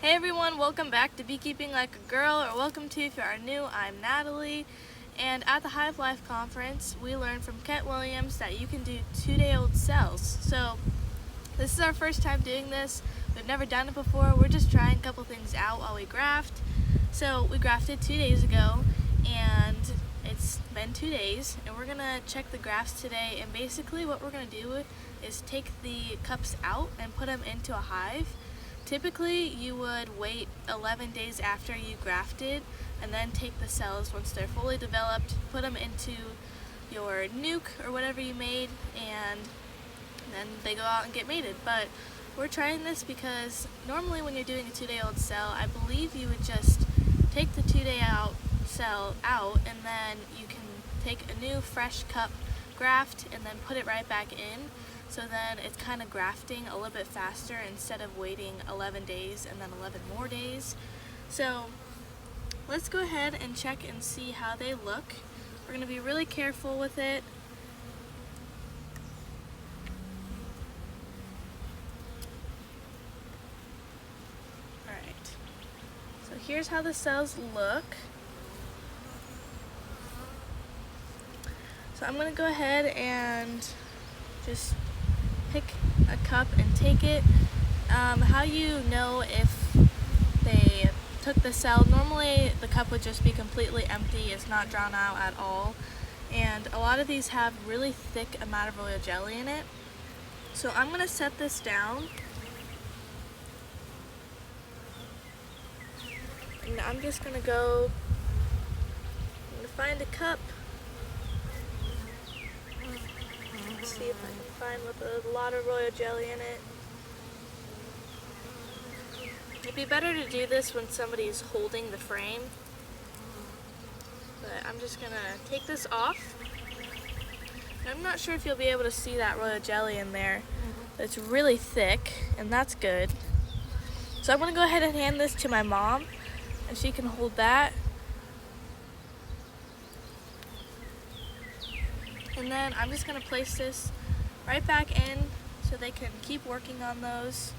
Hey everyone, welcome back to Beekeeping Like a Girl, or welcome to, if you are new, I'm Natalie. And at the Hive Life Conference, we learned from Kent Williams that you can do 2-day-old cells. So this is our first time doing this. We've never done it before. We're just trying a couple things out while we graft. So we grafted 2 days ago, and it's been 2 days, and we're gonna check the grafts today. And basically what we're gonna do is take the cups out and put them into a hive. Typically, you would wait 11 days after you grafted and then take the cells once they're fully developed, put them into your nuke or whatever you made, and then they go out and get mated. But we're trying this because normally when you're doing a 2-day-old cell, I believe you would just take the 2-day-old cell out and then you can take a new fresh cup graft and then put it right back in. So then it's kind of grafting a little bit faster instead of waiting 11 days and then 11 more days. So let's go ahead and check and see how they look. We're going to be really careful with it. Alright, so here's how the cells look. So I'm going to go ahead and just pick a cup and take it. How you know if they took the cell, normally the cup would just be completely empty, it's not drawn out at all, and a lot of these have really thick amount of royal jelly in it. So I'm going to set this down, and I'm just going to find a cup. See if I can find with a lot of royal jelly in it. It'd be better to do this when somebody's holding the frame. But I'm just gonna take this off. I'm not sure if you'll be able to see that royal jelly in there. But it's really thick, and that's good. So I'm gonna go ahead and hand this to my mom, and she can hold that. And then I'm just going to place this right back in so they can keep working on those.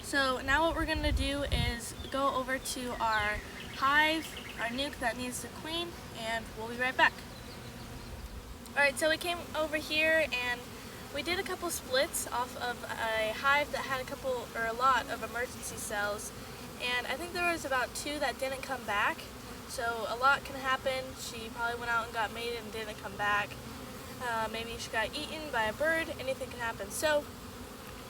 So now what we're going to do is go over to our hive, our nuke that needs the queen, and we'll be right back. Alright, so we came over here and we did a couple splits off of a hive that had a lot of emergency cells. And I think there was about 2 that didn't come back, so a lot can happen. She probably went out and got mated and didn't come back. Maybe she got eaten by a bird, anything can happen. So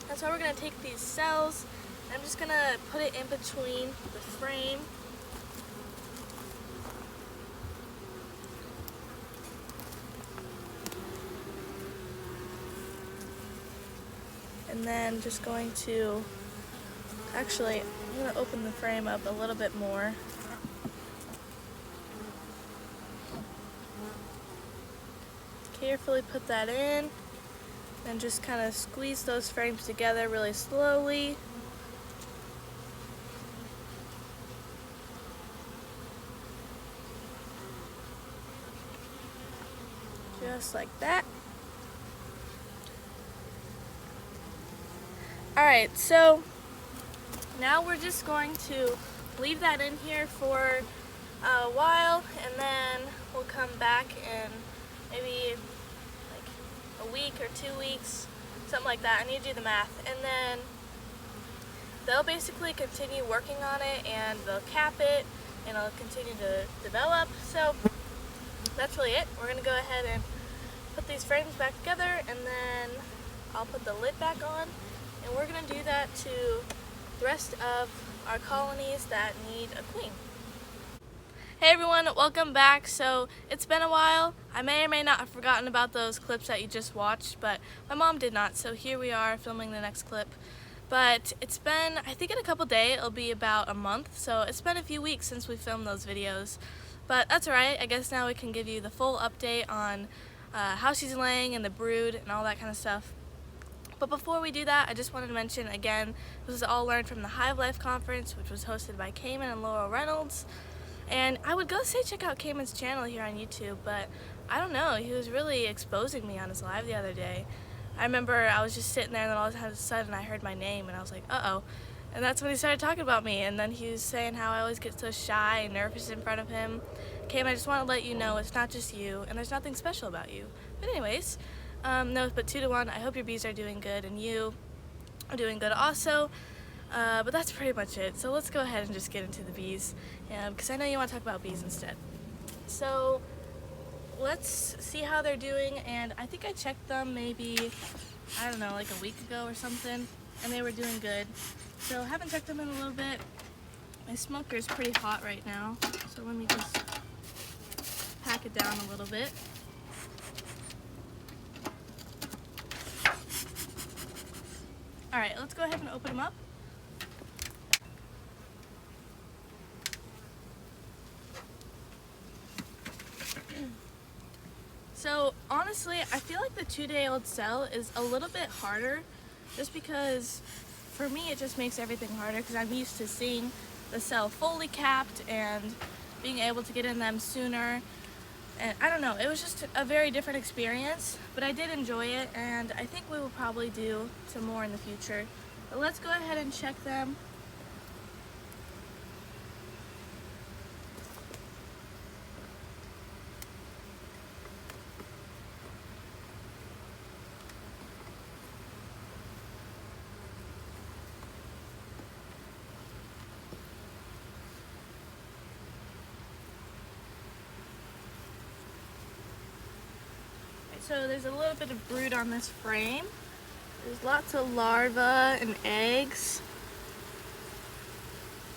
that's why we're going to take these cells. I'm just going to put it in between the frame. And then just going to, actually, I'm going to open the frame up a little bit more. Carefully put that in and just kind of squeeze those frames together really slowly. Just like that. Alright, so now we're just going to leave that in here for a while, and then we'll come back in maybe like a week or 2 weeks, something like that. I need to do the math. And then they'll basically continue working on it, and they'll cap it, and it'll continue to develop. So that's really it. We're going to go ahead and put these frames back together, and then I'll put the lid back on, and we're going to do that to the rest of our colonies that need a queen. Hey everyone, welcome back. So it's been a while. I may or may not have forgotten about those clips that you just watched, but my mom did not, so here we are filming the next clip. But it's been, I think in a couple days, it'll be about a month, so it's been a few weeks since we filmed those videos. But that's alright, I guess now we can give you the full update on how she's laying and the brood and all that kind of stuff. But before we do that, I just wanted to mention again, this was all learned from the Hive Life Conference, which was hosted by Cayman and Laurel Reynolds. And I would go say check out Cayman's channel here on YouTube, but I don't know, he was really exposing me on his live the other day. I remember I was just sitting there, and then all of a sudden I heard my name, and I was like, uh-oh. And that's when he started talking about me, and then he was saying how I always get so shy and nervous in front of him. Kim, I just want to let you know it's not just you, and there's nothing special about you. But anyways, no, but 2 to 1, I hope your bees are doing good, and you are doing good also. But that's pretty much it. So let's go ahead and just get into the bees, because I know you want to talk about bees instead. So let's see how they're doing, and I think I checked them maybe, I don't know, like a week ago or something, and they were doing good. So I haven't checked them in a little bit. My smoker is pretty hot right now, so let me just pack it down a little bit. Alright, let's go ahead and open them up. So honestly, I feel like the 2-day-old cell is a little bit harder, just because for me it just makes everything harder, because I'm used to seeing the cell fully capped and being able to get in them sooner. And I don't know, it was just a very different experience, but I did enjoy it, and I think we will probably do some more in the future. But let's go ahead and check them. So there's a little bit of brood on this frame. There's lots of larvae and eggs.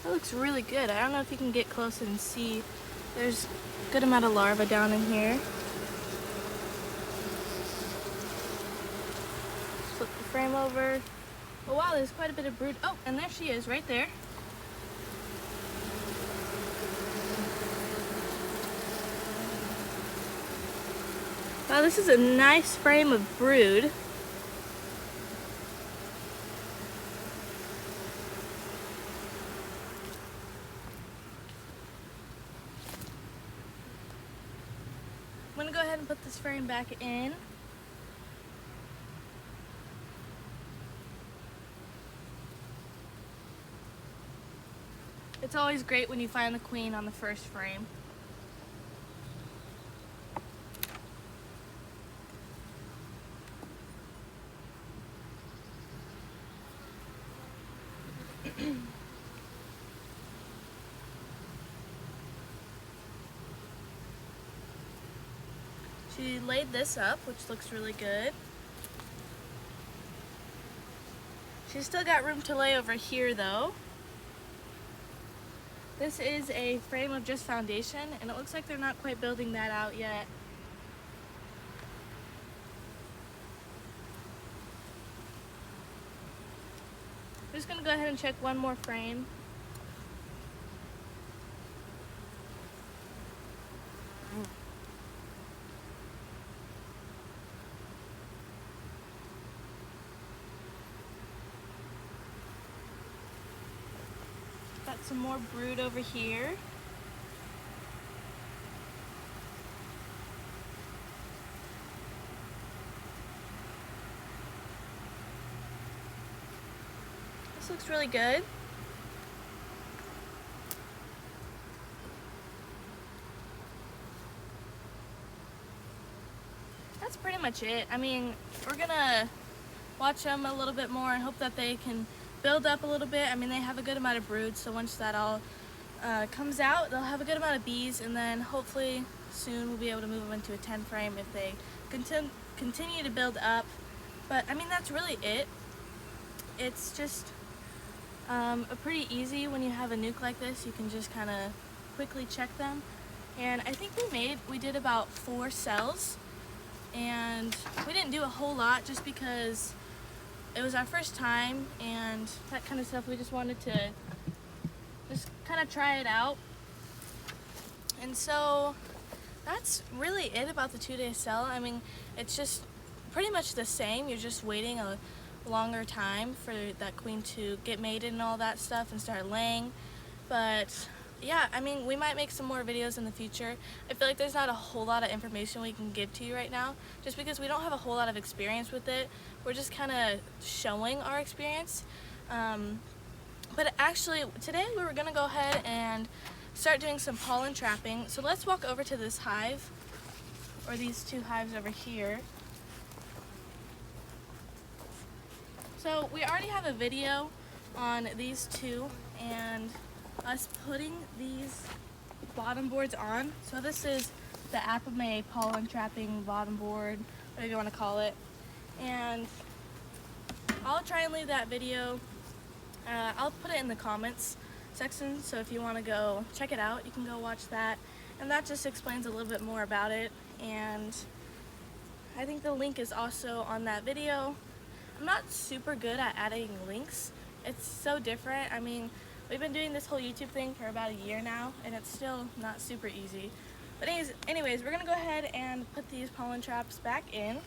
That looks really good. I don't know if you can get close and see. There's a good amount of larvae down in here. Flip the frame over. Oh wow, there's quite a bit of brood. Oh, and there she is, right there. Wow, this is a nice frame of brood. I'm gonna go ahead and put this frame back in. It's always great when you find the queen on the first frame. She laid this up, which looks really good. She's still got room to lay over here though. This is a frame of just foundation, and it looks like they're not quite building that out yet. I'm just gonna go ahead and check one more frame. Got some more brood over here. This looks really good. That's pretty much it. I mean, we're gonna watch them a little bit more and hope that they can build up a little bit. I mean, they have a good amount of brood, so once that all comes out, they'll have a good amount of bees, and then hopefully soon we'll be able to move them into a 10 frame if they continue to build up. But I mean, that's really it. It's just a pretty easy when you have a nuke like this. You can just kind of quickly check them. And I think we did about 4 cells, and we didn't do a whole lot just because it was our first time and that kind of stuff. We just wanted to just kind of try it out. And so that's really it about the 2-day cell. I mean, it's just pretty much the same. You're just waiting a longer time for that queen to get mated and all that stuff and start laying. But yeah, I mean, we might make some more videos in the future. I feel like there's not a whole lot of information we can give to you right now, just because we don't have a whole lot of experience with it. We're just kind of showing our experience. But actually, today we were going to go ahead and start doing some pollen trapping. So let's walk over to this hive, or these two hives over here. So we already have a video on these two and us putting these bottom boards on. So this is the Apame pollen trapping bottom board, whatever you want to call it. And I'll try and leave that video. I'll put it in the comments section, so if you want to go check it out, you can go watch that. And that just explains a little bit more about it. And I think the link is also on that video. I'm not super good at adding links. It's so different. I mean, we've been doing this whole YouTube thing for about a year now, and it's still not super easy. But anyways, we're gonna go ahead and put these pollen traps back in.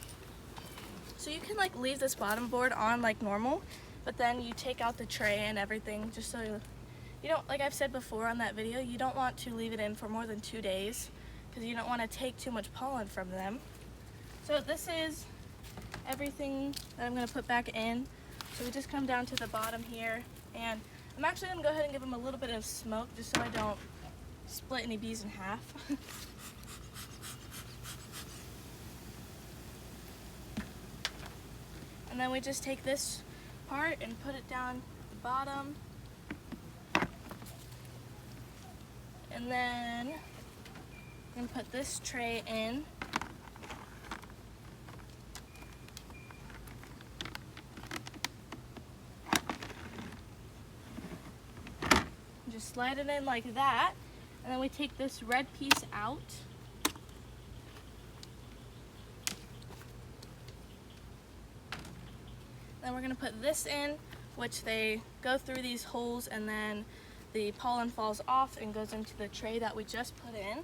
So you can like leave this bottom board on like normal, but then you take out the tray and everything, just so you don't, like I've said before on that video, you don't want to leave it in for more than 2 days because you don't want to take too much pollen from them. So this is everything that I'm going to put back in. So we just come down to the bottom here, and I'm actually going to go ahead and give them a little bit of smoke just so I don't split any bees in half. And then we just take this part and put it down the bottom. And then I'm going to put this tray in. Just slide it in like that. And then we take this red piece out. Then we're going to put this in, which they go through these holes, and then the pollen falls off and goes into the tray that we just put in.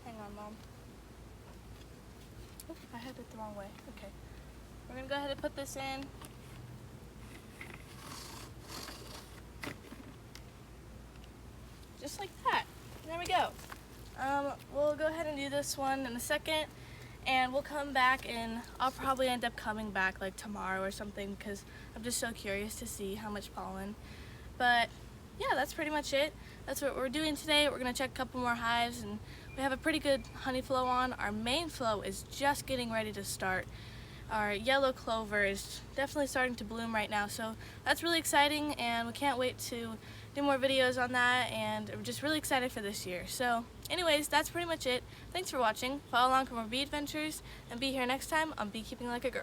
Hang on, Mom. Oops, I had it the wrong way. Okay. We're going to go ahead and put this in. Just like that. There we go. We'll go ahead and do this one in a second, and we'll come back, and I'll probably end up coming back like tomorrow or something because I'm just so curious to see how much pollen. But yeah, that's pretty much it. That's what we're doing today. We're gonna check a couple more hives, and we have a pretty good honey flow on. Our main flow is just getting ready to start. Our yellow clover is definitely starting to bloom right now, so that's really exciting, and we can't wait to do more videos on that, and we're just really excited for this year. So anyways, that's pretty much it. Thanks for watching. Follow along for more bee adventures, and be here next time on Beekeeping Like a Girl.